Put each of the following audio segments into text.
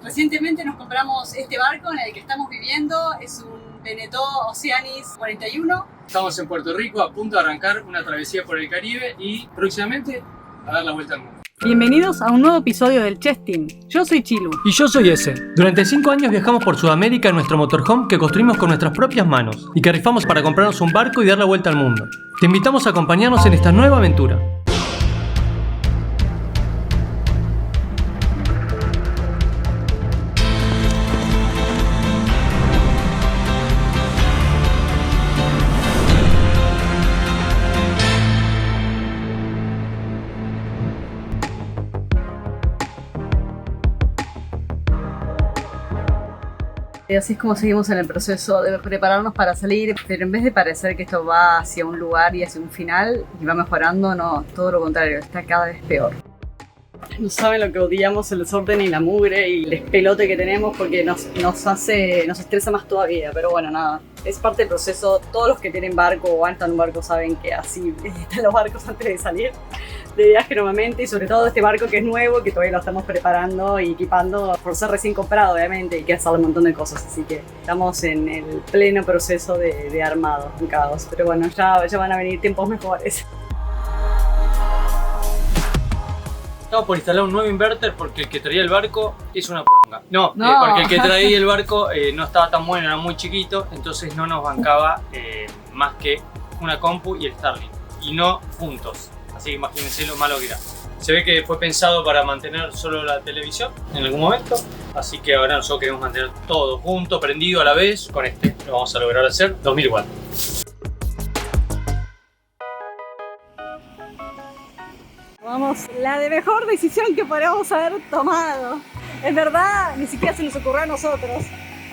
Recientemente nos compramos este barco en el que estamos viviendo, es un Beneteau Oceanis 41. Estamos en Puerto Rico a punto de arrancar una travesía por el Caribe y próximamente a dar la vuelta al mundo. Bienvenidos a un nuevo episodio del Chess Team. Yo soy Chilu. Y yo soy Ese. Durante 5 años viajamos por Sudamérica en nuestro motorhome que construimos con nuestras propias manos y que rifamos para comprarnos un barco y dar la vuelta al mundo. Te invitamos a acompañarnos en esta nueva aventura. Así es como seguimos en el proceso de prepararnos para salir, pero en vez de parecer que esto va hacia un lugar y hacia un final y va mejorando, no, todo lo contrario, está cada vez peor. No saben lo que odiamos el desorden y la mugre y el despelote que tenemos porque nos estresa más todavía, pero bueno, nada, es parte del proceso. Todos los que tienen barco o están en un barco saben que así están los barcos antes de salir de viaje normalmente, y sobre todo este barco que es nuevo, que todavía lo estamos preparando y equipando por ser recién comprado, obviamente, y que hacer un montón de cosas, así que estamos en el pleno proceso de armado, un caos, pero bueno, ya van a venir tiempos mejores. Estamos por instalar un nuevo inverter porque el que traía el barco es una poronga. No. Porque el que traía el barco no estaba tan bueno, era muy chiquito, entonces no nos bancaba más que una compu y el Starlink, y no juntos. Así que imagínense lo malo que era. Se ve que fue pensado para mantener solo la televisión en algún momento, así que ahora nosotros queremos mantener todo junto, prendido a la vez. Con este lo vamos a lograr hacer 2000 watts. Vamos, la de mejor decisión que podríamos haber tomado. En verdad, ni siquiera se nos ocurrió a nosotros.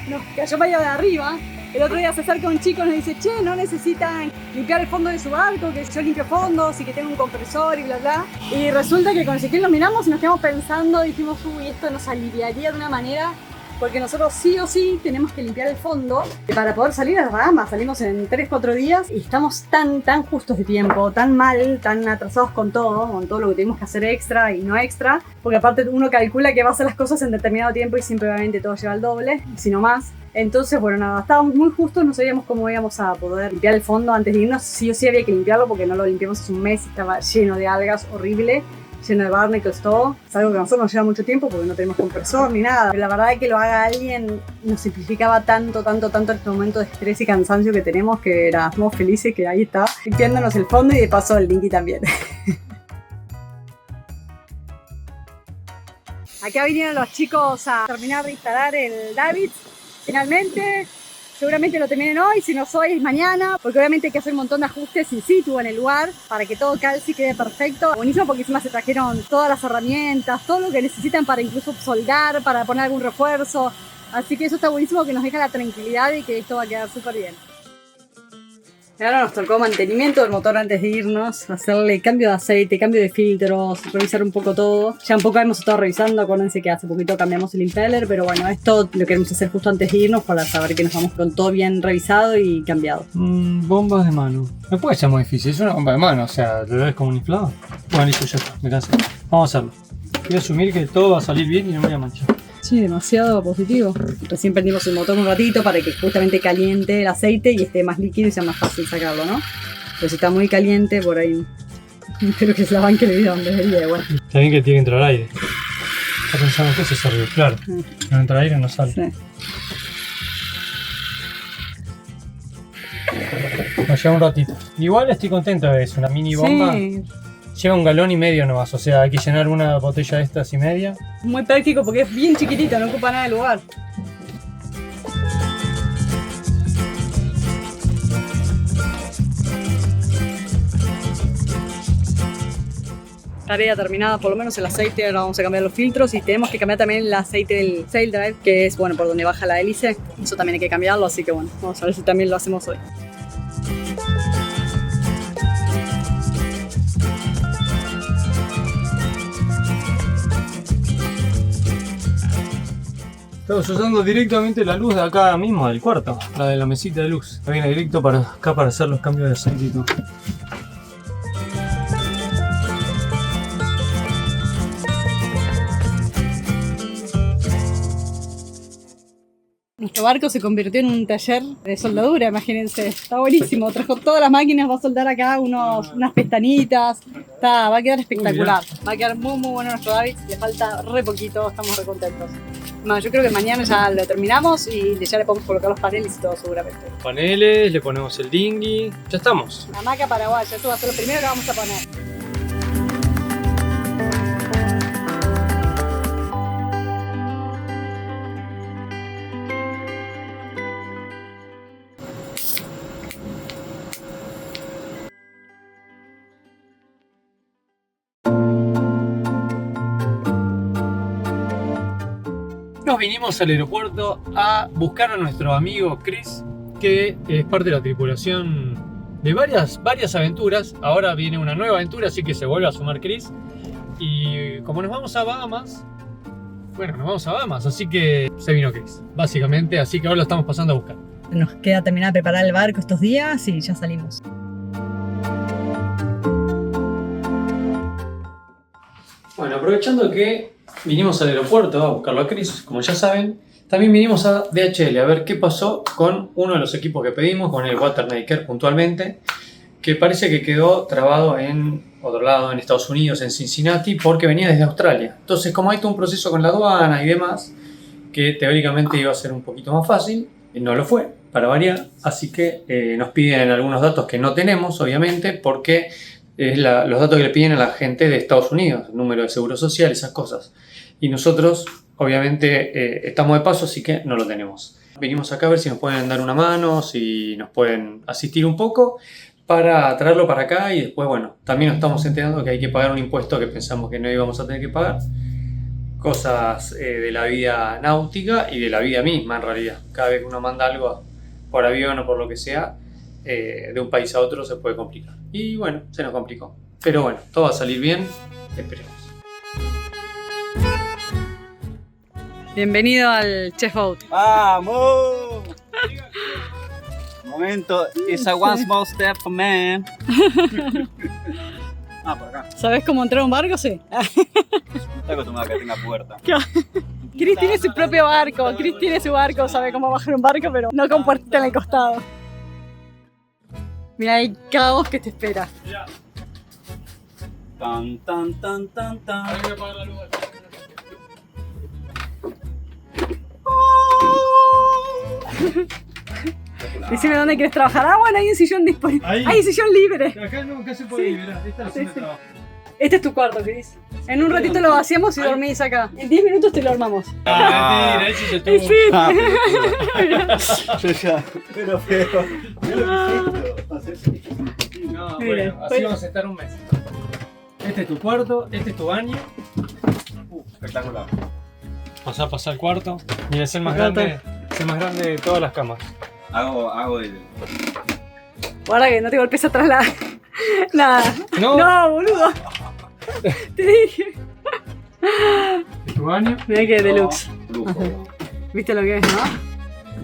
Nos cayó medio de arriba. El otro día se acerca un chico y nos dice: che, no necesitan limpiar el fondo de su barco, que yo limpio fondos y que tengo un compresor y bla bla. Y resulta que con Ezequiel nos miramos y nos quedamos pensando, dijimos: uy, esto nos aliviaría de una manera, porque nosotros sí o sí tenemos que limpiar el fondo para poder salir a las Bahamas. Salimos en 3-4 días y estamos tan justos de tiempo, tan mal, tan atrasados con todo lo que tenemos que hacer extra y no extra, porque aparte uno calcula que va a hacer las cosas en determinado tiempo y siempre obviamente todo lleva el doble, si no más. Entonces, bueno, nada, estábamos muy justos, no sabíamos cómo íbamos a poder limpiar el fondo antes de irnos. Sí o sí había que limpiarlo porque no lo limpiamos hace un mes y estaba lleno de algas, horrible, lleno de barnacles, todo. Es algo que a nosotros nos lleva mucho tiempo porque no tenemos compresor ni nada. Pero la verdad es que lo haga alguien nos simplificaba tanto este momento de estrés y cansancio que tenemos, que éramos felices que ahí está, limpiándonos el fondo y de paso el Dinky también. Acá vinieron los chicos a terminar de instalar el David. Finalmente, seguramente lo terminen hoy, si no hoy es mañana, porque obviamente hay que hacer un montón de ajustes in situ en el lugar para que todo calce y quede perfecto. Buenísimo porque encima se trajeron todas las herramientas, todo lo que necesitan para incluso soldar, para poner algún refuerzo. Así que eso está buenísimo, que nos deja la tranquilidad y que esto va a quedar súper bien. Ahora nos tocó mantenimiento del motor antes de irnos, hacerle cambio de aceite, cambio de filtros, revisar un poco todo. Ya un poco hemos estado revisando, acuérdense que hace poquito cambiamos el impeller, pero bueno, esto lo queremos hacer justo antes de irnos para saber que nos vamos con todo bien revisado y cambiado. Bombas de mano. No puede ser muy difícil, es una bomba de mano, o sea, ¿lo ves como un inflado? Bueno, listo, ya está, me cansé. Vamos a hacerlo. Quiero asumir que todo va a salir bien y no me voy a manchar. Sí, demasiado positivo. Recién prendimos el motor un ratito para que justamente caliente el aceite y esté más líquido y sea más fácil sacarlo, ¿no? Pero si está muy caliente, por ahí espero que se la banque le donde debería, bueno. Está bien que tiene que entrar aire. Está pensando que eso es arriba, claro. No entra aire, no sale. Sí. Nos lleva un ratito. Igual estoy contento de eso, una mini bomba. Sí. Lleva 1,5 galones nomás, o sea, hay que llenar una botella de estas y media. Muy práctico porque es bien chiquitito, no ocupa nada de lugar. Tarea terminada, por lo menos el aceite. Ahora vamos a cambiar los filtros y tenemos que cambiar también el aceite del sail drive, que es bueno por donde baja la hélice. Eso también hay que cambiarlo, así que bueno, vamos a ver si también lo hacemos hoy. Estamos usando directamente la luz de acá mismo del cuarto, la de la mesita de luz. Viene directo para acá para hacer los cambios de aceite y todo. Nuestro barco se convirtió en un taller de soldadura, imagínense. Está buenísimo. Trajo todas las máquinas, va a soldar acá unas pestañitas. Va a quedar espectacular. Va a quedar muy bueno nuestro David. Le falta re poquito, estamos re contentos. Bueno, yo creo que mañana ya lo terminamos y ya le podemos colocar los paneles y todo seguramente. Paneles, le ponemos el dinghy, ya estamos. La hamaca paraguaya, esto va a ser lo primero que vamos a poner. Nos vinimos al aeropuerto a buscar a nuestro amigo Chris, que es parte de la tripulación de varias aventuras. Ahora viene una nueva aventura, así que se vuelve a sumar Chris. Y como nos vamos a Bahamas, así que se vino Chris, básicamente. Así que ahora lo estamos pasando a buscar. Nos queda terminar de preparar el barco estos días y ya salimos. Bueno, aprovechando que vinimos al aeropuerto a buscarlo a Chris, como ya saben, también vinimos a DHL a ver qué pasó con uno de los equipos que pedimos, con el Watermaker puntualmente, que parece que quedó trabado en otro lado, en Estados Unidos, en Cincinnati, porque venía desde Australia. Entonces, como hay todo un proceso con la aduana y demás, que teóricamente iba a ser un poquito más fácil, no lo fue, para variar, así que nos piden algunos datos que no tenemos, obviamente, porque es los datos que le piden a la gente de Estados Unidos, el número de seguro social, esas cosas. Y nosotros, obviamente, estamos de paso, así que no lo tenemos. Venimos acá a ver si nos pueden dar una mano, si nos pueden asistir un poco para traerlo para acá. Y después, bueno, también nos estamos enterando que hay que pagar un impuesto que pensamos que no íbamos a tener que pagar. Cosas de la vida náutica y de la vida misma, en realidad. Cada vez que uno manda algo por avión o por lo que sea, de un país a otro se puede complicar. Y bueno, se nos complicó. Pero bueno, todo va a salir bien, esperemos. Bienvenido al Chef Boat. ¡Vamos! Momento, it's a one small step for man. Por acá. ¿Sabes cómo entrar a un barco? Sí. Estoy acostumbrado a que tenga puerta. Chris tiene su propio barco. Chris tiene su barco, sabe cómo bajar un barco, pero no con puertita en el costado. Mira, hay caos que te espera. Tan, tan, tan, tan, tan. Decime dónde quieres trabajar. Ah, bueno, hay un sillón disponible. Hay un sillón libre. Acá nunca se puede liberar, esta es la zona de trabajo. Este es tu cuarto, Chris. En un ratito lo vaciamos y dormís acá. En 10 minutos te lo armamos. Mentira, ese se tuvo. Sí. Yo ya. Pero. No, Mira, bueno, así vamos a estar un mes. Este es tu cuarto, este es tu baño. Espectacular. Pasá al cuarto. Mira, es el más grande de todas las camas. Hago el. Guarda que no te golpes atrás la. Nada. No. Boludo. Te dije. ¿Es tu baño? Mirá que deluxe. Lujo. ¿Viste lo que es, no?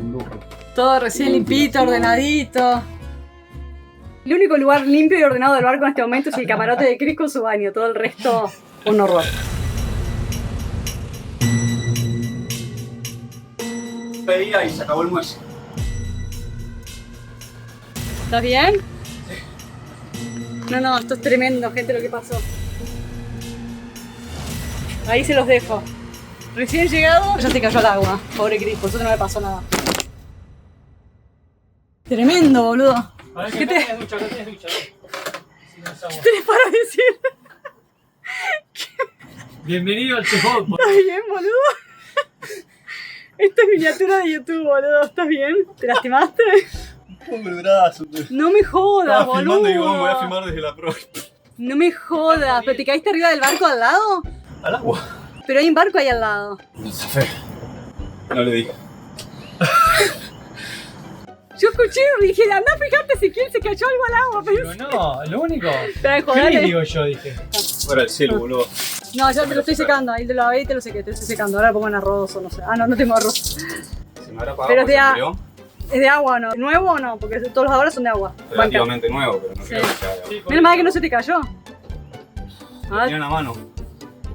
Un lujo. Todo recién limpito, ordenadito. El único lugar limpio y ordenado del barco en este momento es el camarote de Chris con su baño. Todo el resto, un horror. Pedía y se acabó el muelle. ¿Estás bien? No, esto es tremendo, gente, lo que pasó. Ahí se los dejo. Recién llegado, ya se cayó al agua. Pobre Chris, por eso no le pasó nada. Tremendo, boludo. ¿Qué te tenés para decir? Bienvenido al Chef Boat. ¿Estás bien, boludo? Esta es miniatura de YouTube, boludo. ¿Estás bien? ¿Te lastimaste? Hombre, brazo. No me jodas, Estaba boludo. filmando y digo, me voy a filmar desde la pro. No me jodas. ¿Pero te caíste arriba del barco al lado? Al agua. Pero hay un barco ahí al lado. No le dije. Yo escuché y dije, anda, fíjate si quién se cayó algo al agua. Pero no, lo único. Pero ¿Qué joder, digo yo? Dije. Fuera del cielo, boludo. no, ya te lo estoy secando. Ahí te lo lavé y te lo sequé. Te lo estoy secando. Ahora lo pongo en arroz o no sé. Ah, no tengo arroz. Se me habrá apagado. Pero es de porque se a- peleó. ¿Es de agua o no? ¿Nuevo o no? Porque todos los de ahora son de agua. Banca. Relativamente nuevo, pero no Sí. creo que sea de agua. Menos mal que no se te cayó. Lo tenía en la mano.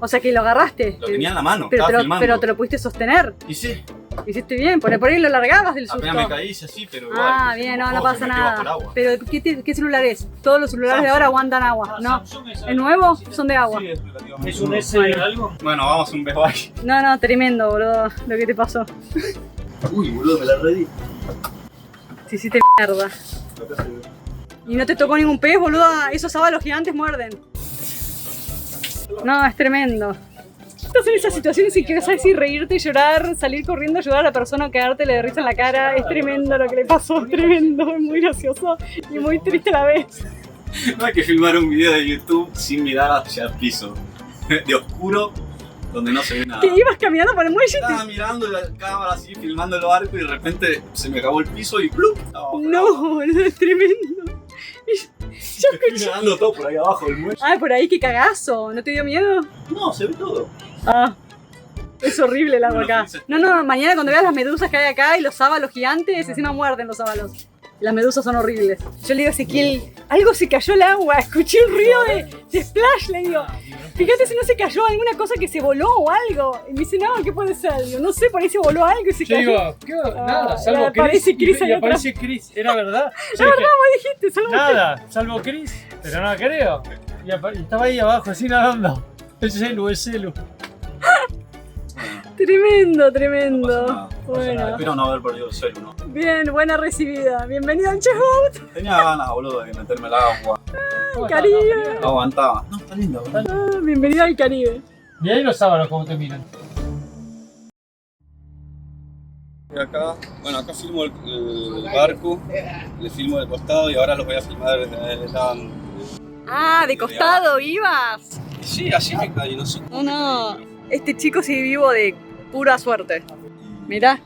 O sea que lo agarraste. Lo tenía en la mano. Pero Estaba te lo, filmando. pero te lo pudiste sostener. Y sí. Hiciste bien, por ahí lo largabas del susto. Apenas me caí, así, pero igual. Ah, se bien, mojó, no se pasa metió bajo el nada. agua. Pero, ¿qué celular es? Todos los celulares de ahora aguantan agua, ¿no? ¿El nuevo? Son de agua. Sí, es relativamente ¿Es un nuevo. S de algo? Bueno, vamos a un Best Buy. No, tremendo, boludo, lo que te pasó. Uy, boludo, me la redí. Te hiciste mierda. Y no te tocó ningún pez, boludo. Esos sábalos gigantes muerden. No, es tremendo. Estás en esas situaciones y que no sabes si reírte, llorar, salir corriendo, ayudar a la persona, quedarte de risa en la cara. Es tremendo lo que le pasó, es tremendo, es muy gracioso y muy triste a la vez. No hay que filmar un video de YouTube sin mirar hacia el piso. De oscuro, donde no se ve nada. Que ibas caminando por el muelle y Estaba mirando la cámara así, filmando el barco y de repente se me acabó el piso y ¡plup! No, boludo, es tremendo. Yo escuché. Nadando todo por ahí abajo del muelle. Ah, por ahí, qué cagazo. ¿No te dio miedo? No, se ve todo. Ah, es horrible el agua Bueno, acá. No, mañana cuando veas las medusas que hay acá y los sábalos gigantes, encima muerden los sábalos. Las medusas son horribles. Yo le digo a Ezequiel, algo se cayó al agua, escuché un ruido de splash, le digo. Fíjate si no se cayó alguna cosa que se voló o algo. Y me dice, no, ¿qué puede ser? Digo, no sé, por ahí se voló algo y se Yo cayó. digo, ¿qué? Nada, salvo aparece Chris. Chris ahí Y atrás. aparece Chris, era verdad. Es verdad, vos dijiste, solo Nada, salvo Chris, pero no creo. Y estaba ahí abajo, así nadando. El celu. Tremendo. No pasa nada. Bueno, Espero no haber perdido el celu, ¿no? bien, buena recibida. Bienvenido al Chessboat. Tenía ganas, boludo, de meterme al agua. Caribe. No aguantaba. No, está lindo, boludo. Ah, bienvenido al Caribe. Y ahí los sábados, como te miran. Y acá, bueno, acá filmo el barco, le filmo de costado y ahora los voy a filmar desde la... Ah, de costado ibas. Sí, así me caí, no sé cómo me No. caí, Este chico sigue vivo de pura suerte. Mirá.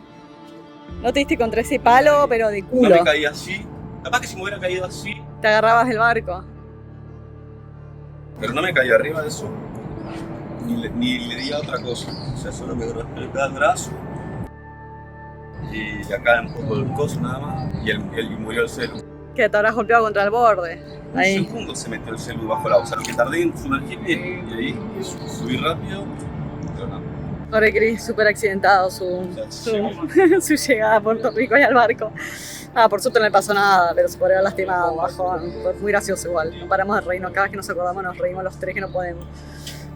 No te diste contra ese palo, pero de No culo. me caí así. Capaz que si me hubiera caído así, Te agarrabas del barco. pero no me caí arriba de eso. Ni le di a otra cosa. O sea, solo me raspé el brazo. Y acá un poco el coso nada más. Y murió el celu. Que te habrás golpeado contra el borde. Un Ahí. segundo se metió el celu bajo el agua. O sea, lo que tardé en sumergirme y ahí subí rápido. Pero no. Pobre Cris, súper accidentado su llegada a Puerto Rico y al barco. Ah, por suerte no le pasó nada, pero se podría haber lastimado, bajón. Fue muy gracioso igual. No paramos de reírnos, cada vez que nos acordamos nos reímos los tres que no podemos.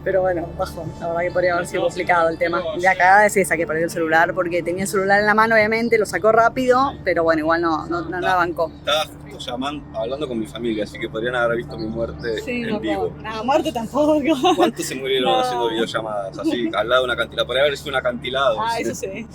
Pero bueno, bajón. La verdad que podría haber sido complicado el tema. La cagada es esa, que perdió el celular, porque tenía el celular en la mano, obviamente, lo sacó rápido, pero bueno, igual no la bancó. Estaba justo hablando con mi familia, así que podrían haber visto mi muerte en vivo. Nada, muerte tampoco. ¿Cuántos se murieron No. haciendo videollamadas así, al lado de un acantilado? Podría haber sido un acantilado. Ah, eso sí.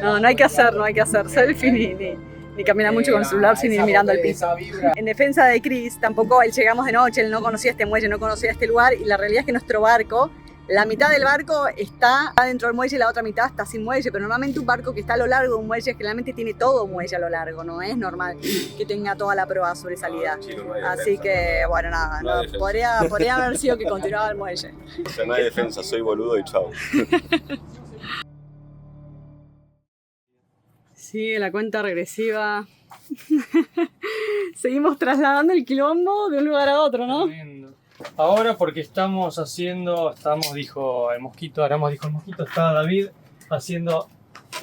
No hay que hacer selfie ni caminar mucho con el celular sin ir mirando al piso. En defensa de Chris, tampoco él llegamos de noche, él no conocía este muelle, no conocía este lugar, y la realidad es que nuestro barco, la mitad del barco está dentro del muelle y la otra mitad está sin muelle, pero normalmente un barco que está a lo largo de un muelle generalmente tiene todo un muelle a lo largo, no es normal que tenga toda la prueba sobre salida. Chicos, no hay Así defensa. que, bueno, nada, No hay no, defensa. podría haber sido que continuaba el muelle. O sea, no hay defensa, soy boludo y chao. Sigue la cuenta regresiva. Seguimos trasladando el quilombo de un lugar a otro, ¿no? Tremendo. Ahora porque dijo el mosquito, está David haciendo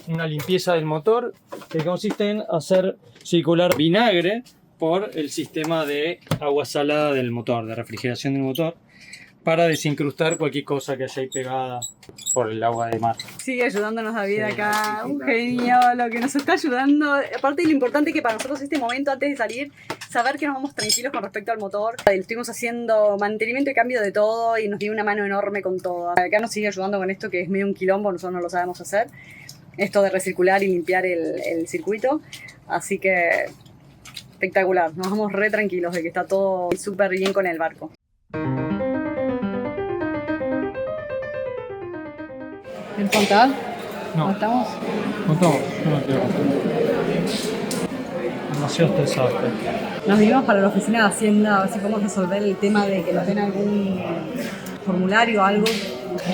una limpieza del motor que consiste en hacer circular vinagre por el sistema de agua salada del motor, de refrigeración del motor, para desincrustar cualquier cosa que haya ahí pegada por el agua de mar. Sigue ayudándonos David acá, un genio, lo que nos está ayudando. Aparte de lo importante que para nosotros este momento antes de salir, saber que nos vamos tranquilos con respecto al motor. Estuvimos haciendo mantenimiento y cambio de todo y nos dio una mano enorme con todo. Acá nos sigue ayudando con esto que es medio un quilombo, nosotros no lo sabemos hacer. Esto de recircular y limpiar el circuito. Así que espectacular, nos vamos re tranquilos de que está todo súper bien con el barco. ¿En Fontal? No. ¿Cómo estamos? No quiero. Demasiado estresado. Nos vinimos para la oficina de Hacienda a ver si podemos resolver el tema de que nos den algún formulario o algo,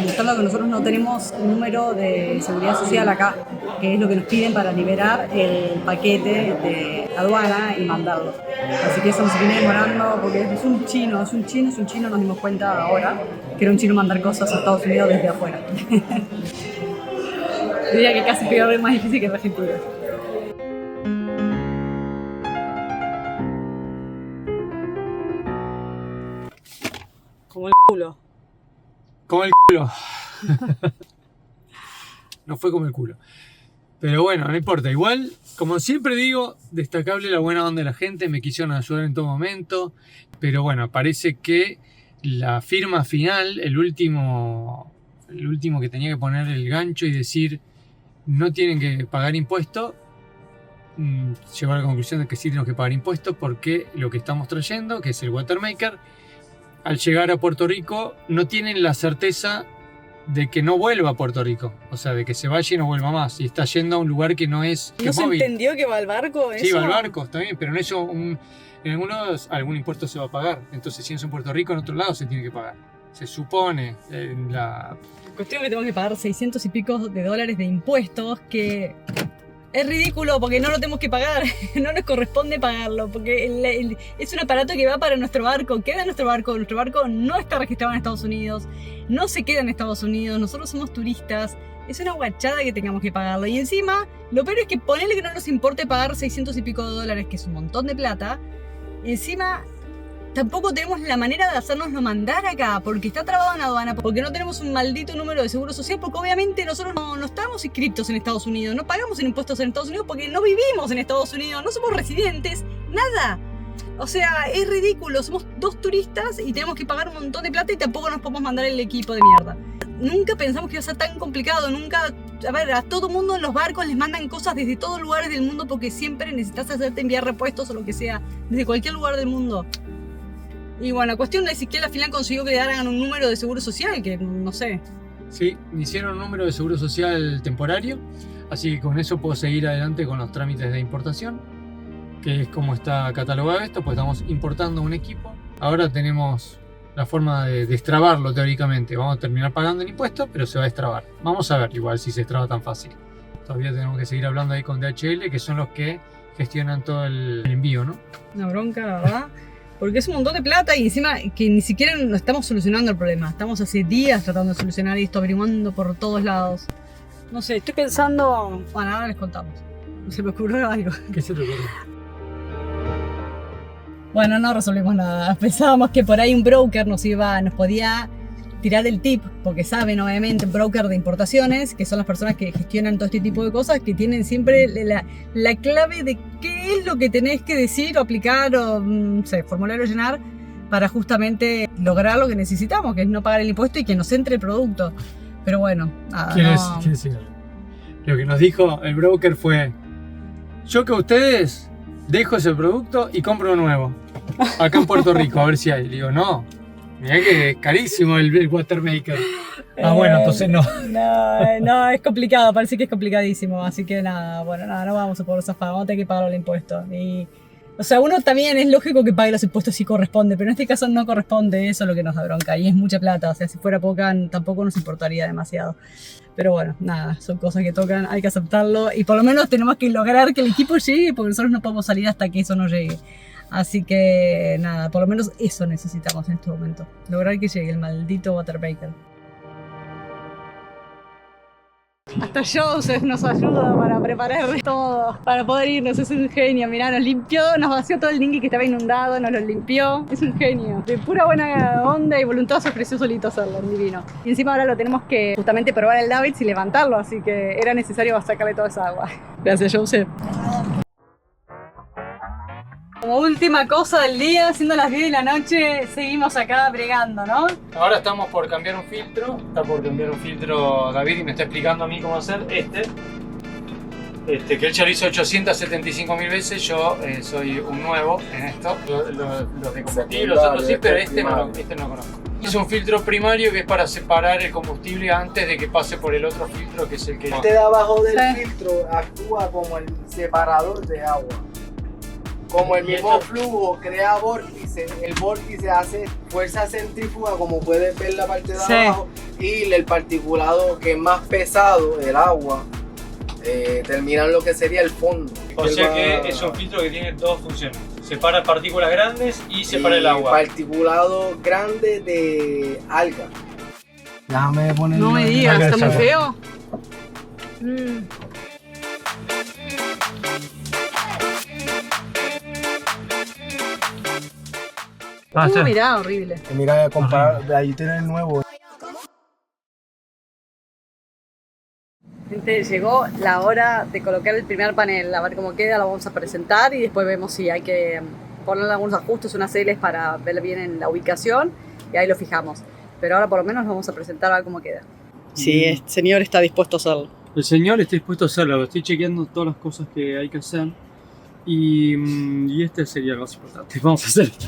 mostrando que nosotros no tenemos un número de seguridad social acá, que es lo que nos piden para liberar el paquete de aduana y mandarlo. Así que eso nos viene demorando porque es un chino, nos dimos cuenta ahora que era un chino mandar cosas a Estados Unidos desde afuera. Diría que casi peor es más difícil que en Argentina. Como el culo. Como el culo. No fue como el culo. Pero bueno, no importa. Igual, como siempre digo, destacable la buena onda de la gente. Me quisieron ayudar en todo momento. Pero bueno, parece que la firma final, el último que tenía que poner el gancho y decir no tienen que pagar impuestos, llegó a la conclusión de que sí tenemos que pagar impuestos porque lo que estamos trayendo, que es el Watermaker, al llegar a Puerto Rico no tienen la certeza de que no vuelva a Puerto Rico, o sea, de que se vaya y no vuelva más, y está yendo a un lugar que no es ¿No se móvil. entendió que va al barco? Sí, ¿Eso? va al barco, está bien, pero en eso en algunos algún impuesto se va a pagar, entonces si es en Puerto Rico, en otro lado se tiene que pagar. Se supone en la... Cuestión que tenemos que pagar 600 y pico de dólares de impuestos, que es ridículo porque no lo tenemos que pagar, no nos corresponde pagarlo, porque es un aparato que va para nuestro barco, queda en nuestro barco no está registrado en Estados Unidos, no se queda en Estados Unidos, nosotros somos turistas, es una guachada que tengamos que pagarlo. Y encima, lo peor es que ponele que no nos importe pagar 600 y pico de dólares, que es un montón de plata, y encima tampoco tenemos la manera de hacérnoslo mandar acá, porque está trabado en aduana, porque no tenemos un maldito número de seguro social, porque obviamente nosotros no estamos inscriptos en Estados Unidos, no pagamos impuestos en Estados Unidos porque no vivimos en Estados Unidos, no somos residentes, nada. O sea, es ridículo, somos dos turistas y tenemos que pagar un montón de plata y tampoco nos podemos mandar el equipo de mierda. Nunca pensamos que iba a ser tan complicado, nunca... A ver, a todo mundo en los barcos les mandan cosas desde todos lugares del mundo porque siempre necesitas hacerte enviar repuestos o lo que sea, desde cualquier lugar del mundo. Y bueno, la cuestión es que al final consiguió que le daran un número de seguro social, que no sé. Sí, me hicieron un número de seguro social temporario, así que con eso puedo seguir adelante con los trámites de importación, que es como está catalogado esto, pues estamos importando un equipo. Ahora tenemos la forma de destrabarlo teóricamente, vamos a terminar pagando el impuesto, pero se va a destrabar. Vamos a ver igual si se destraba tan fácil. Todavía tenemos que seguir hablando ahí con DHL, que son los que gestionan todo el envío, ¿no? Una bronca, la verdad. Porque es un montón de plata y encima que ni siquiera no estamos solucionando el problema. Estamos hace días tratando de solucionar esto, averiguando por todos lados. No sé, estoy pensando... Bueno, ahora les contamos. Se me ocurrió algo. ¿Qué se te ocurre? Bueno, no resolvimos nada. Pensábamos que por ahí un broker nos podía tirar el tip, porque saben obviamente un broker de importaciones, que son las personas que gestionan todo este tipo de cosas, que tienen siempre la clave de qué es lo que tenés que decir o aplicar o, no sé, formulario llenar para justamente lograr lo que necesitamos, que es no pagar el impuesto y que nos entre el producto. Pero bueno, nada, ¿Quieres decir? Lo que nos dijo el broker fue: yo que a ustedes dejo ese producto y compro uno nuevo acá en Puerto Rico, a ver si hay. Le digo, no, mirá que es carísimo el Watermaker. Bueno, entonces no. No, es complicado, parece que es complicadísimo, así que nada, no vamos a poder zafar, vamos a tener que pagar el impuesto. Y, o sea, uno también es lógico que pague los impuestos si corresponde, pero en este caso no corresponde, eso es lo que nos da bronca, y es mucha plata, o sea, si fuera poca tampoco nos importaría demasiado. Pero bueno, nada, son cosas que tocan, hay que aceptarlo, y por lo menos tenemos que lograr que el equipo llegue, porque nosotros no podemos salir hasta que eso no llegue. Así que nada, por lo menos eso necesitamos en este momento, lograr que llegue el maldito Watermaker. Hasta Joseph nos ayuda para preparar todo, para poder irnos, es un genio, mirá, nos limpió, nos vació todo el dinghy que estaba inundado, nos lo limpió, es un genio. De pura buena onda y voluntad se ofreció solito hacerlo, divino. Y encima ahora lo tenemos que justamente probar el Davids y levantarlo, así que era necesario sacarle toda esa agua. Gracias, Joseph. Como última cosa del día, siendo las 10 de la noche, seguimos acá bregando, ¿no? Ahora estamos por cambiar un filtro. Está por cambiar un filtro David y me está explicando a mí cómo hacer que él ya lo hizo 875.000 veces. Yo soy un nuevo en esto. Los de combustible, los otros sí, pero este no lo conozco. Hizo un filtro primario que es para separar el combustible antes de que pase por el otro filtro, que es el que... Este de abajo del filtro actúa como el separador de agua. Como el mismo flujo crea vórtice, el vórtice hace fuerza centrífuga, como puedes ver la parte de abajo, y el particulado que es más pesado, el agua, termina en lo que sería el fondo. O sea que es un filtro que tiene dos funciones: separa partículas grandes y separa el agua. Particulado grande de alga. Déjame ponerlo. No me digas, está muy feo. Sí. Mirá, horrible. Mira, comparar, de ahí tiene el nuevo. Gente, llegó la hora de colocar el primer panel, a ver cómo queda, lo vamos a presentar y después vemos si hay que ponerle algunos ajustes, unas L's para ver bien en la ubicación y ahí lo fijamos. Pero ahora por lo menos lo vamos a presentar a ver cómo queda. Sí, el señor está dispuesto a hacerlo. El señor está dispuesto a hacerlo, estoy chequeando todas las cosas que hay que hacer y este sería lo más importante. Vamos a hacer esto.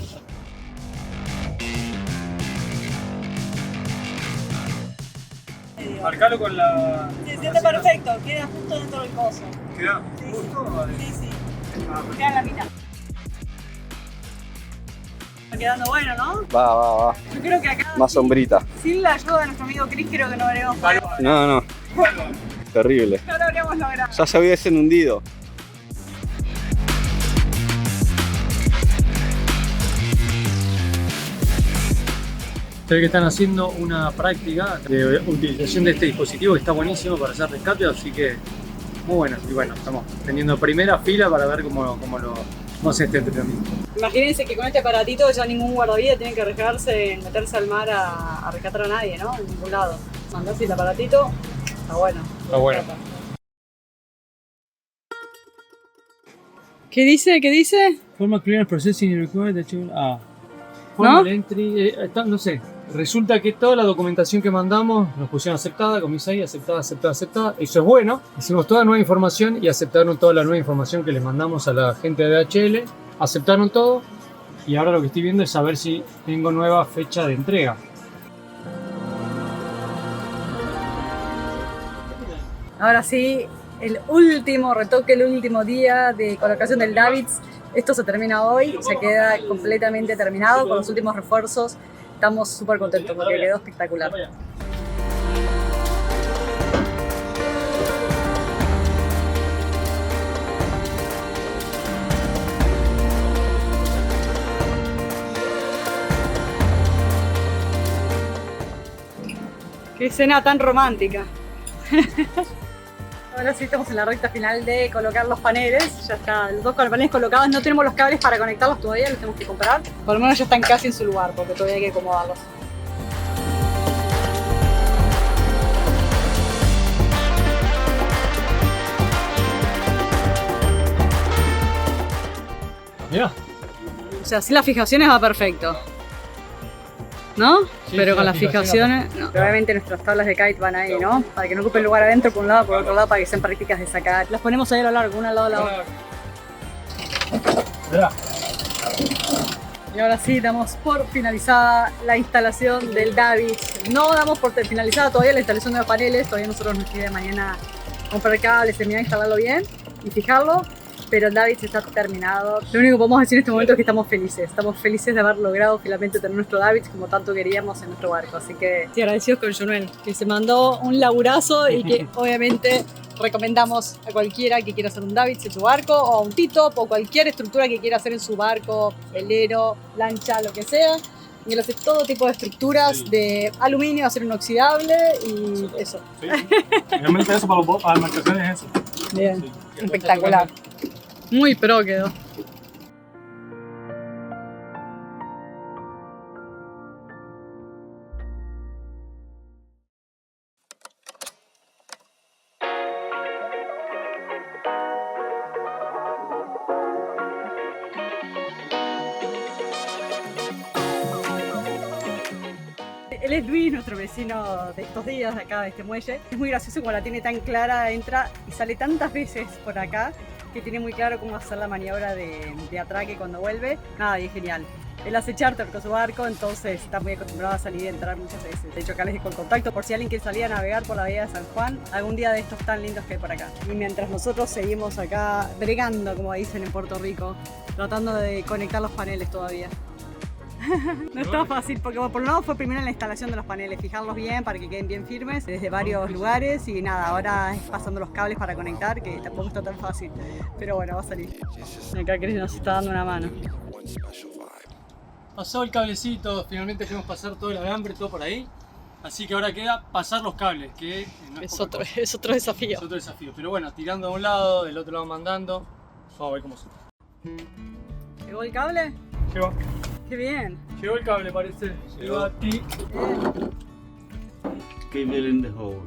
Marcalo con la... Sí, está perfecto, queda justo dentro del coso. ¿Queda justo? Vale. Sí. Queda en la mitad. Está quedando bueno, ¿no? Va. Yo creo que acá, Más sombrita. sin la ayuda de nuestro amigo Chris, creo que no habremos No. Terrible. no lo habríamos logrado. Ya se hubiesen hundido. Se ve que están haciendo una práctica de utilización de este dispositivo que está buenísimo para hacer rescate, así que muy bueno. Y bueno, estamos teniendo primera fila para ver cómo lo hace este entrenamiento. Imagínense que con este aparatito ya ningún guardavidas tiene que arriesgarse en meterse al mar a rescatar a nadie, ¿no? En ningún lado. Mandarse el aparatito, está bueno. Está bueno. ¿Qué dice? Forma clearance processing y required achievement. ¿No? Entry, no sé. Resulta que toda la documentación que mandamos nos pusieron aceptada, como dice ahí, aceptada. Eso es bueno. Hicimos toda nueva información y aceptaron toda la nueva información que les mandamos a la gente de DHL. Aceptaron todo y ahora lo que estoy viendo es saber si tengo nueva fecha de entrega. Ahora sí, el último retoque, el último día de colocación del Davids. Esto se termina hoy, ya queda completamente terminado con los últimos refuerzos. Estamos súper contentos porque quedó espectacular. Qué escena tan romántica. Ahora sí estamos en la recta final de colocar los paneles. Ya están los dos paneles colocados. No tenemos los cables para conectarlos todavía, los tenemos que comprar. Por lo menos ya están casi en su lugar porque todavía hay que acomodarlos. Mirá. O sea, sin las fijaciones va perfecto, ¿no? Sí, pero sí, con las las fijaciones, no. Obviamente nuestras tablas de kite van ahí, ¿no? Para que no ocupen lugar adentro por un lado, por otro lado, para que sean prácticas de sacar. Las ponemos ahí a lo largo, una al lado de la otra. Mirá. Y ahora sí, damos por finalizada la instalación del Davids. No damos por finalizada todavía la instalación de los paneles. Todavía nosotros nos queda mañana comprar cables, terminar de instalarlo bien y fijarlo. Pero el Davids está terminado. Lo único que podemos decir en este momento es que estamos felices. Estamos felices de haber logrado finalmente tener nuestro Davids como tanto queríamos en nuestro barco. Así que sí, agradecidos con Junuel, que se mandó un laburazo y que obviamente recomendamos a cualquiera que quiera hacer un Davids en su barco o a un T-top o cualquier estructura que quiera hacer en su barco, velero, lancha, lo que sea. Y él hace todo tipo de estructuras de aluminio, acero inoxidable y eso. Sí. Realmente eso para las embarcaciones es eso. Bien, Sí. espectacular. Muy pro quedó. Él es Luis, nuestro vecino de estos días, de acá de este muelle. Es muy gracioso como la tiene tan clara, entra y sale tantas veces por acá que tiene muy claro cómo hacer la maniobra de atraque cuando vuelve. Nada, y es genial. Él hace charter con su barco, entonces está muy acostumbrado a salir y entrar muchas veces. De hecho, acá les dejo el contacto por si alguien quiere salir a navegar por la bahía de San Juan algún día de estos tan lindos que hay por acá. Y mientras nosotros seguimos acá bregando, como dicen en Puerto Rico, tratando de conectar los paneles todavía. No está fácil porque por un lado fue primero en la instalación de los paneles, fijarlos bien para que queden bien firmes desde varios lugares y nada, ahora es pasando los cables para conectar que tampoco está tan fácil, pero bueno, va a salir. Acá Chris nos está dando una mano. Pasó el cablecito, finalmente dejamos pasar todo el alambre, todo por ahí. Así que ahora queda pasar los cables, que no es poca cosa. Es otro desafío. Es otro desafío. Pero bueno, tirando de un lado, del otro lado mandando. Vamos a ver cómo se. ¿Llegó el cable? Llegó. ¡Qué bien! Llegó el cable, parece. Llegó a ti. Cable in the hole.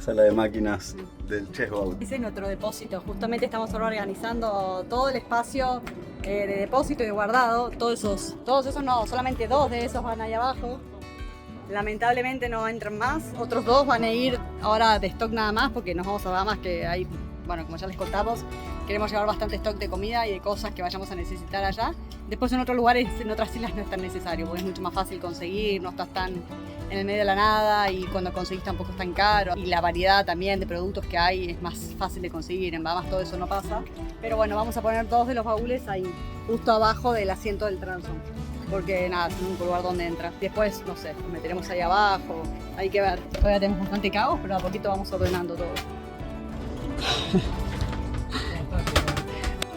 Sala de máquinas del chessboard. Ese es nuestro depósito. Justamente estamos ahora organizando todo el espacio de depósito y de guardado. Todos esos no, solamente 2 de esos van ahí abajo. Lamentablemente no entran más. Otros 2 van a ir ahora de stock nada más porque nos vamos a Bahamas, que hay, bueno, como ya les contamos, queremos llevar bastante stock de comida y de cosas que vayamos a necesitar allá. Después en otros lugares, en otras islas no es tan necesario porque es mucho más fácil conseguir, no estás tan en el medio de la nada y cuando conseguís tampoco es tan caro. Y la variedad también de productos que hay es más fácil de conseguir. En Bahamas todo eso no pasa. Pero bueno, vamos a poner 2 de los baúles ahí, justo abajo del asiento del transom. Porque nada, es el único lugar donde entra. Después, no sé, nos meteremos ahí abajo, hay que ver. Todavía tenemos bastante caos, pero a poquito vamos ordenando todo.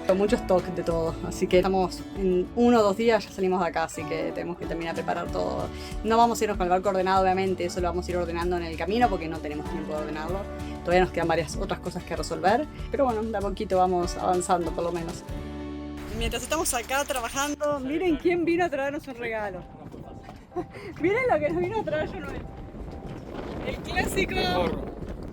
Con mucho stock de todo, así que estamos en 1 o 2 días ya salimos de acá, así que tenemos que terminar de preparar todo. No vamos a irnos con el barco ordenado, obviamente, eso lo vamos a ir ordenando en el camino porque no tenemos tiempo de ordenarlo. Todavía nos quedan varias otras cosas que resolver, pero bueno, de a poquito vamos avanzando por lo menos. Mientras estamos acá trabajando, miren quién vino a traernos un regalo. Miren lo que nos vino a traer Jonuel. El clásico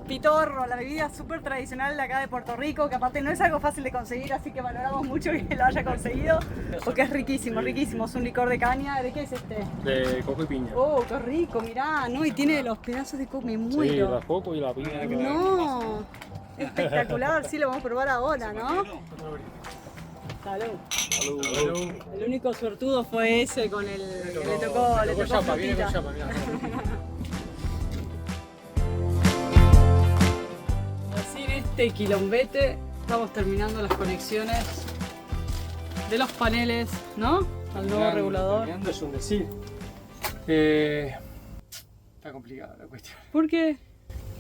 pitorro, la bebida súper tradicional de acá de Puerto Rico, que aparte no es algo fácil de conseguir, así que valoramos mucho que lo haya conseguido, porque es riquísimo, riquísimo. Es un licor de caña. ¿De qué es este? De coco y piña. Oh, qué rico, mirá, no, y tiene los pedazos de coco, me muero. Sí, la coco y la piña. No, espectacular, sí, lo vamos a probar ahora, ¿no? Salud. Salud. El único suertudo fue ese con el que le tocó chapa, viene con frutita. chapa, mirá. Así en este quilombete estamos terminando las conexiones de los paneles, ¿no? Al nuevo regulador. Terminando es un decir. Está complicada la cuestión. ¿Por qué?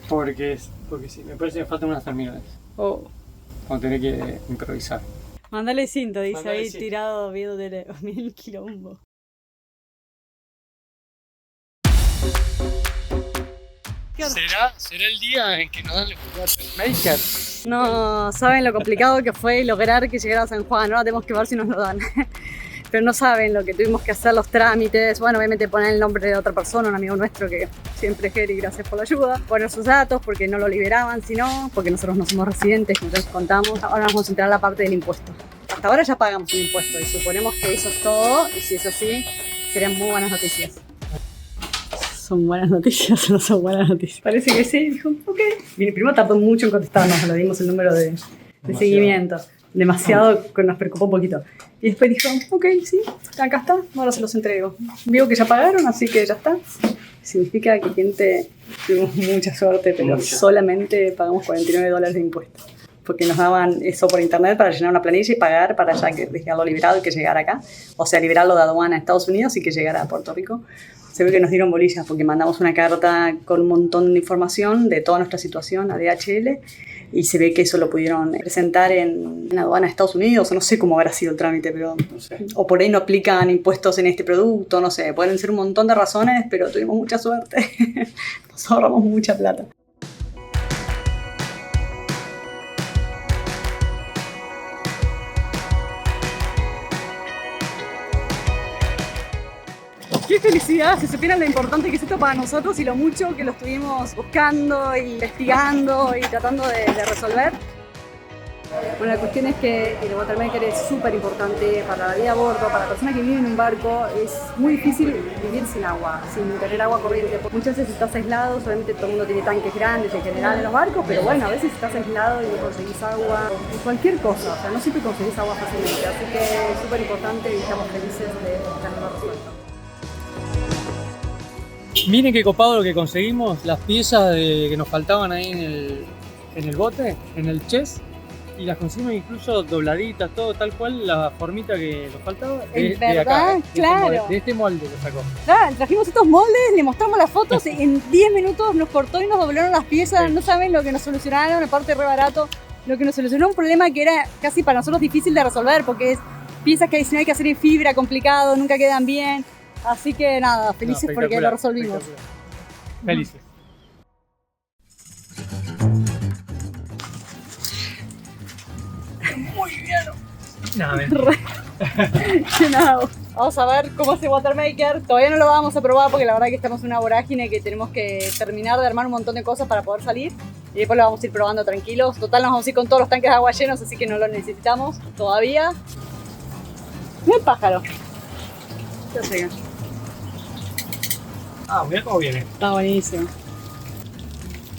Porque sí, me parece que me faltan unas terminales. Oh. Vamos a tener que improvisar. Mandale cinta, dice Mandale ahí cinta. tirado viendo de el quilombo. ¿Será el día en que nos dan el Maker? No saben lo complicado que fue lograr que llegara a San Juan. Ahora tenemos que ver si nos lo dan. Pero no saben lo que tuvimos que hacer, los trámites. Bueno, obviamente poner el nombre de otra persona, un amigo nuestro que siempre es Jerry, gracias por la ayuda. Poner sus datos porque no lo liberaban, sino porque nosotros no somos residentes, como les contamos. Ahora vamos a entrar a la parte del impuesto. Hasta ahora ya pagamos el impuesto y suponemos que eso es todo. Y si es así, serían muy buenas noticias. ¿Son buenas noticias o no son buenas noticias? Parece que sí, dijo, ok. Primero tardó mucho en contestarnos, le dimos el número de seguimiento. Demasiado, nos preocupó un poquito. Y después dijo, ok, sí, acá está, ahora se los entrego. Veo que ya pagaron, así que ya está. Significa que tuvimos mucha suerte, pero solamente pagamos $49 de impuestos. Porque nos daban eso por internet para llenar una planilla y pagar para ya que dejarlo liberado y que llegara acá. O sea, liberarlo de aduana a Estados Unidos y que llegara a Puerto Rico. Se ve que nos dieron bolillas porque mandamos una carta con un montón de información de toda nuestra situación a DHL y se ve que eso lo pudieron presentar en aduana de Estados Unidos, o no sé cómo habrá sido el trámite, pero No sé. o por ahí no aplican impuestos en este producto, no sé, pueden ser un montón de razones, pero tuvimos mucha suerte, nos ahorramos mucha plata. ¡Qué felicidad! Si supieran lo importante que es esto para nosotros y lo mucho que lo estuvimos buscando y investigando y tratando de resolver. Bueno, la cuestión es que el watermaker es súper importante para la vida a bordo, para la persona que vive en un barco. Es muy difícil vivir sin agua, sin tener agua corriente. Muchas veces estás aislado, solamente todo el mundo tiene tanques grandes en general en los barcos, pero bueno, a veces estás aislado y no conseguís agua, o cualquier cosa, o sea, no siempre conseguís agua fácilmente. Así que es súper importante y estamos felices de tenerlo resuelto. Miren qué copado lo que conseguimos, las piezas que nos faltaban ahí en el bote, en el chest, y las conseguimos incluso dobladitas, todo tal cual, la formita que nos faltaba. ¿En de verdad? acá, Claro. de este molde lo sacó. Claro, trajimos estos moldes, le mostramos las fotos y en 10 minutos nos cortó y nos doblaron las piezas. Sí. No saben lo que nos solucionaron, aparte re barato. Lo que nos solucionó un problema que era casi para nosotros difícil de resolver porque es piezas que adicional hay que hacer en fibra, complicado, nunca quedan bien. Así que nada, felices No, porque lo espectacular, resolvimos. espectacular. Felices. No, Que nada. Vamos a ver cómo hace Watermaker. Todavía no lo vamos a probar porque la verdad que estamos en una vorágine que tenemos que terminar de armar un montón de cosas para poder salir. Y después lo vamos a ir probando tranquilos. Total, nos vamos a ir con todos los tanques de agua llenos, así que no lo necesitamos todavía. Mira el pájaro. Ya llega. Ah, mira cómo viene. Está buenísimo.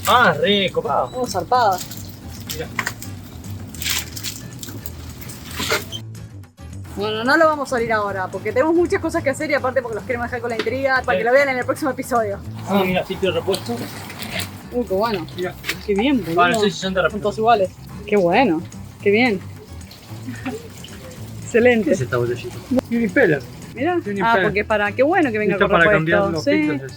Ah, re copado. Oh, zarpada. Mira. Bueno, no lo vamos a salir ahora porque tenemos muchas cosas que hacer y aparte porque los queremos dejar con la intriga para que lo vean en el próximo episodio. Ah, mira, sitio de repuesto. Qué bueno. Mira. Qué bien, boludo. Vale, no sé si son de Son repuesto. todos iguales. Qué bueno. Qué bien. Excelente. ¿Qué es esta botellita? Unipeller. Mira. Tiene Ah, pelo. porque es para. Qué bueno que venga Está con para repuesto. cambiar los Sí. filtros.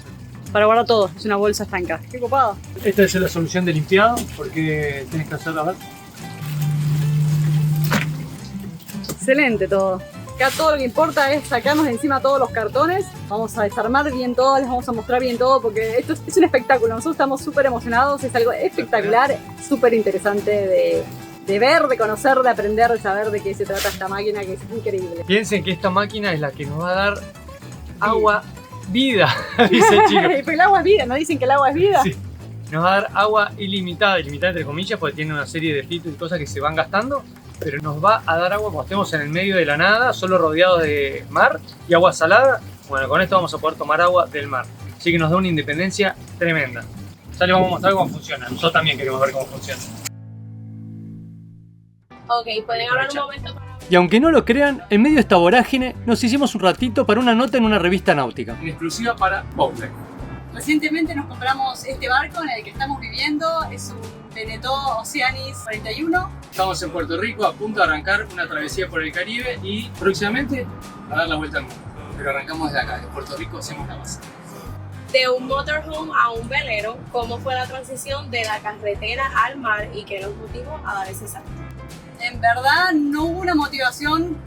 Para guardar todo. Es una bolsa estanca. Qué copado. Esta es la solución de limpiado porque tienes que hacerlo a ver. Excelente todo. Acá todo lo que importa es sacarnos de encima todos los cartones. Vamos a desarmar bien todo, les vamos a mostrar bien todo porque esto es un espectáculo. Nosotros estamos súper emocionados, es algo espectacular, súper interesante de ver, de conocer, de aprender, de saber de qué se trata esta máquina que es increíble. Piensen que esta máquina es la que nos va a dar agua, vida, dice el chico. Pero el agua es vida, ¿no dicen que el agua es vida? Sí. Nos va a dar agua ilimitada, ilimitada entre comillas, porque tiene una serie de filtros y cosas que se van gastando, pero nos va a dar agua cuando estemos en el medio de la nada, solo rodeados de mar y agua salada. Bueno, con esto vamos a poder tomar agua del mar. Así que nos da una independencia tremenda. Ya les vamos a mostrar cómo funciona. Nosotros también queremos ver cómo funciona. Ok, pueden hablar un momento para... Y aunque no lo crean, en medio de esta vorágine nos hicimos un ratito para una nota en una revista náutica. En exclusiva para Bowflex. Recientemente nos compramos este barco en el que estamos viviendo, es un Beneteau Oceanis 41. Estamos en Puerto Rico a punto de arrancar una travesía por el Caribe y próximamente a dar la vuelta al mundo. Pero arrancamos desde acá, de Puerto Rico hacemos la base. De un motorhome a un velero, ¿cómo fue la transición de la carretera al mar y qué nos motivó a dar ese salto? En verdad no hubo una motivación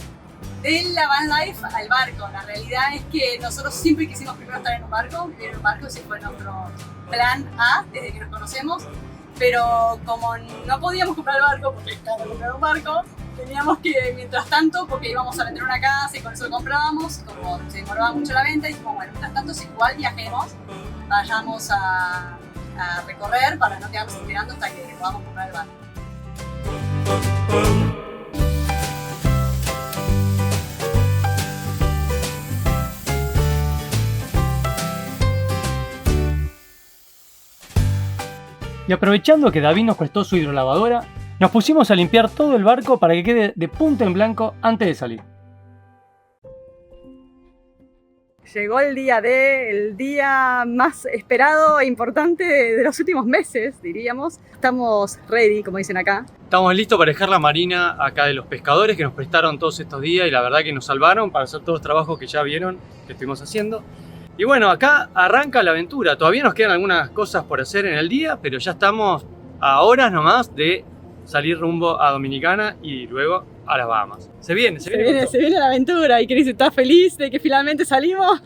de la van life al barco. La realidad es que nosotros siempre quisimos primero estar en un barco, vivir en un barco, ese fue nuestro plan A desde que nos conocemos. Pero como no podíamos comprar el barco, porque es caro comprar un barco, teníamos que, mientras tanto, porque íbamos a vender una casa y con eso lo comprábamos, como se demoraba mucho la venta, y dijimos, bueno, mientras tanto, si igual viajemos, vayamos a recorrer para no quedarnos esperando hasta que podamos comprar el barco. Y aprovechando que David nos prestó su hidrolavadora, nos pusimos a limpiar todo el barco para que quede de punto en blanco antes de salir. Llegó el día más esperado e importante de los últimos meses, diríamos. Estamos ready, como dicen acá. Estamos listos para dejar la marina acá de los pescadores que nos prestaron todos estos días y la verdad que nos salvaron para hacer todos los trabajos que ya vieron que estuvimos haciendo. Y bueno, acá arranca la aventura. Todavía nos quedan algunas cosas por hacer en el día, pero ya estamos a horas nomás de salir rumbo a Dominicana y luego a las Bahamas. Se viene Se viene la aventura y Chris está feliz de que finalmente salimos.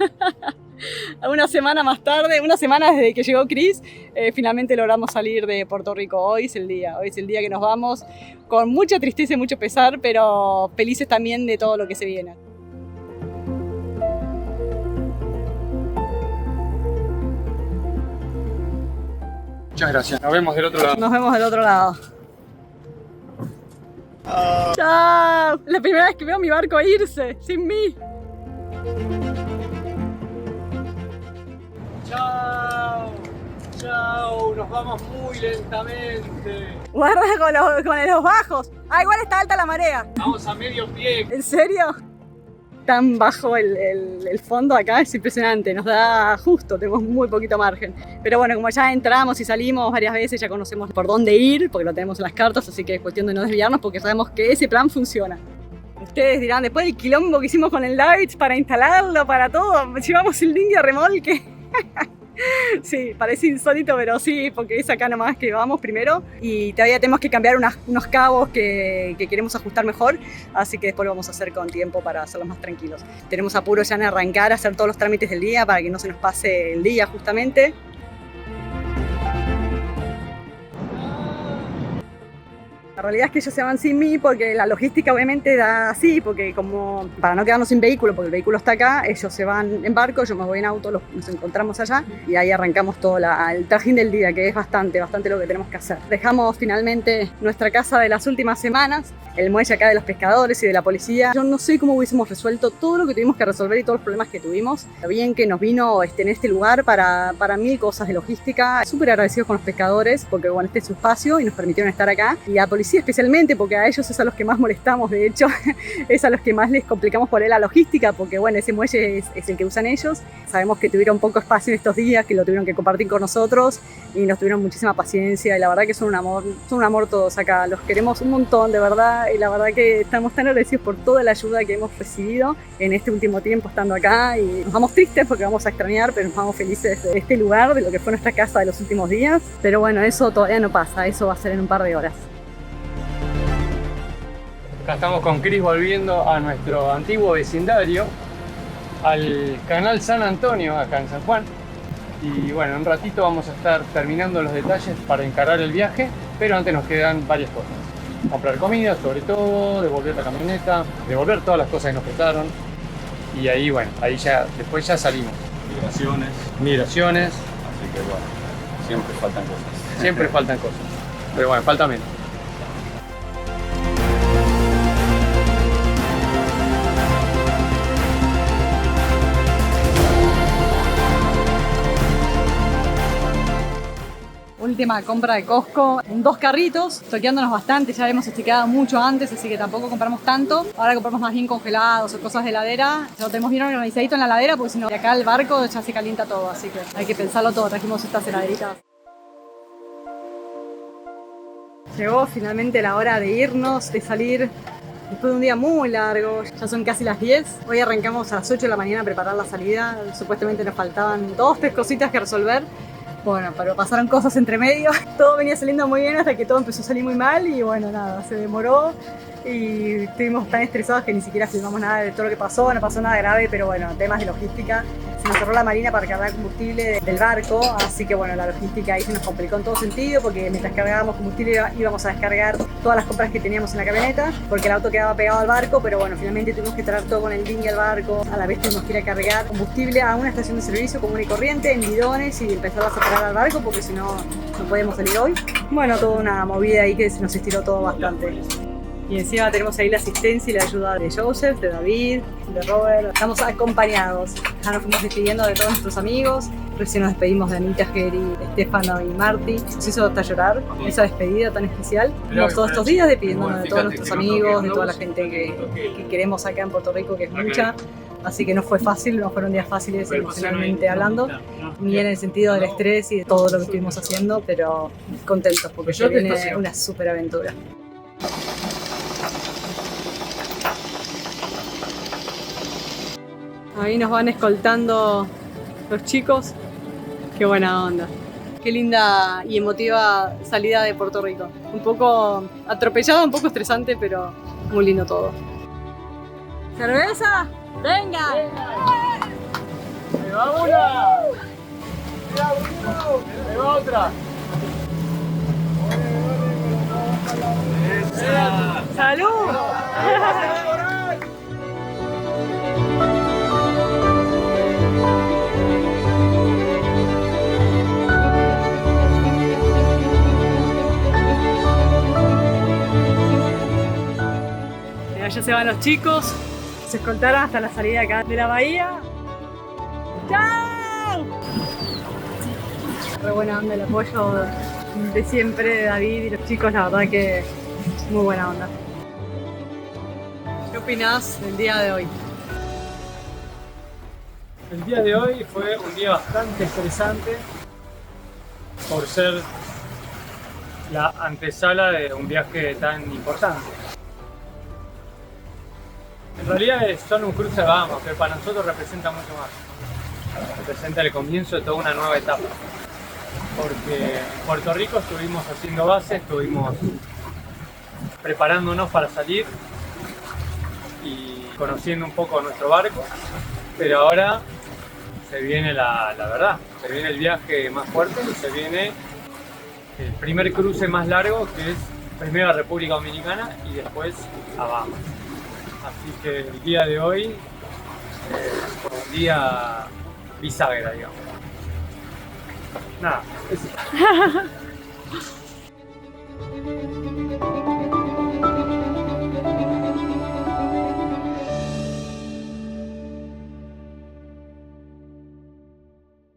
Una semana más tarde, una semana desde que llegó Chris, finalmente logramos salir de Puerto Rico. Hoy es el día que nos vamos con mucha tristeza y mucho pesar, pero felices también de todo lo que se viene. Muchas gracias. Nos vemos del otro lado. Nos vemos del otro lado. ¡Chao! La primera vez que veo mi barco irse, sin mí. Chao. Chao. Nos vamos muy lentamente. Guarda con los bajos. Ah, igual está alta la marea. Vamos a medio pie. ¿En serio? Tan bajo el fondo acá es impresionante, nos da justo, tenemos muy poquito margen. Pero bueno, como ya entramos y salimos varias veces, ya conocemos por dónde ir, porque lo tenemos en las cartas, así que es cuestión de no desviarnos porque sabemos que ese plan funciona. Ustedes dirán, después del quilombo que hicimos con el Light para instalarlo, para todo, llevamos el dinghy a remolque. Sí, parece insólito, pero sí, porque es acá nomás que vamos primero y todavía tenemos que cambiar unos cabos que queremos ajustar mejor, así que después lo vamos a hacer con tiempo para hacerlos más tranquilos. Tenemos apuro ya en arrancar a hacer todos los trámites del día para que no se nos pase el día justamente. La realidad es que ellos se van sin mí porque la logística obviamente da así, porque como para no quedarnos sin vehículo, porque el vehículo está acá, ellos se van en barco, yo me voy en auto, nos encontramos allá y ahí arrancamos todo el trajín del día, que es bastante lo que tenemos que hacer. Dejamos finalmente nuestra casa de las últimas semanas, el muelle acá de los pescadores y de la policía. Yo no sé cómo hubiésemos resuelto todo lo que tuvimos que resolver y todos los problemas que tuvimos. Lo bien que nos vino en este lugar para mil cosas de logística. Súper agradecidos con los pescadores porque bueno, este es su espacio y nos permitieron estar acá. Y a policía especialmente porque a ellos es a los que más molestamos, de hecho, es a los que más les complicamos por la logística porque bueno, ese muelle es el que usan ellos. Sabemos que tuvieron poco espacio en estos días, que lo tuvieron que compartir con nosotros y nos tuvieron muchísima paciencia y la verdad que son un amor todos acá. Los queremos un montón, de verdad. Y la verdad que estamos tan agradecidos por toda la ayuda que hemos recibido en este último tiempo estando acá y nos vamos tristes porque vamos a extrañar, pero nos vamos felices de este lugar, de lo que fue nuestra casa de los últimos días. Pero bueno, eso todavía no pasa, eso va a ser en un par de horas. Acá estamos con Cris volviendo a nuestro antiguo vecindario, al canal San Antonio, acá en San Juan. Y bueno, en un ratito vamos a estar terminando los detalles para encarar el viaje, pero antes nos quedan varias cosas. Comprar comida, sobre todo, devolver la camioneta, devolver todas las cosas que nos prestaron. Y ahí, bueno, ahí ya, después ya salimos. Migraciones. Así que bueno, siempre faltan cosas. Siempre faltan cosas. Pero bueno, falta menos. Última compra de Costco, 2 carritos, toqueándonos bastante, ya hemos esticado mucho antes, así que tampoco compramos tanto. Ahora compramos más bien congelados o cosas de heladera. Ya lo tenemos bien organizadito en la heladera, porque si no, de acá el barco ya se calienta todo, así que hay que pensarlo todo. Trajimos estas heladeritas. Llegó finalmente la hora de irnos, de salir. Después de un día muy largo, ya son casi las 10. Hoy arrancamos a las 8 de la mañana a preparar la salida. Supuestamente nos faltaban 2-3 cositas que resolver. Bueno, pero pasaron cosas entre medio. Todo venía saliendo muy bien hasta que todo empezó a salir muy mal y bueno, nada, se demoró y estuvimos tan estresados que ni siquiera filmamos nada de todo lo que pasó. No pasó nada grave, pero bueno, temas de logística. Se nos cerró la marina para cargar combustible del barco, así que bueno, la logística ahí se nos complicó en todo sentido porque mientras cargábamos combustible íbamos a descargar todas las compras que teníamos en la camioneta porque el auto quedaba pegado al barco, pero bueno, finalmente tuvimos que traer todo con el dinghy al barco. A la vez tuvimos que ir a cargar combustible a una estación de servicio común y corriente en bidones y empezar a separar al barco porque si no, no podíamos salir hoy. Bueno, toda una movida ahí que se nos estiró todo bastante. Y encima tenemos ahí la asistencia y la ayuda de Joseph, de David, de Robert. Estamos acompañados. Ya nos fuimos despidiendo de todos nuestros amigos. Recién nos despedimos de Anita, Geri, Stefano y Marty. Nos hizo hasta llorar esa despedida tan especial. Estamos todos estos días despidiéndonos de todos nuestros amigos, de toda la gente que queremos acá en Puerto Rico, que es mucha. Así que no fue fácil, no fueron días fáciles emocionalmente hablando, ni en el sentido del estrés y de todo lo que estuvimos haciendo, pero contentos porque ya viene una súper aventura. Ahí nos van escoltando los chicos. Qué buena onda. Qué linda y emotiva salida de Puerto Rico. Un poco atropellada, un poco estresante, pero muy lindo todo. ¿Cerveza? ¡Venga! ¡Ahí va una! ¡Ahí va otra! ¡Salud! Ya se van los chicos, se escoltaron hasta la salida acá de la bahía. ¡Chao! Re buena onda el apoyo de siempre de David y los chicos, la verdad que muy buena onda. ¿Qué opinás del día de hoy? El día de hoy fue un día bastante estresante por ser la antesala de un viaje tan importante. En realidad es solo un cruce, vamos, que para nosotros representa mucho más. representa el comienzo de toda una nueva etapa. Porque en Puerto Rico estuvimos haciendo base, estuvimos preparándonos para salir y conociendo un poco nuestro barco, pero ahora se viene la verdad, se viene el viaje más fuerte y se viene el primer cruce más largo, que es primero a República Dominicana y después a Bahamas. Así que el día de hoy fue un día bisagra, digamos. Nada, eso.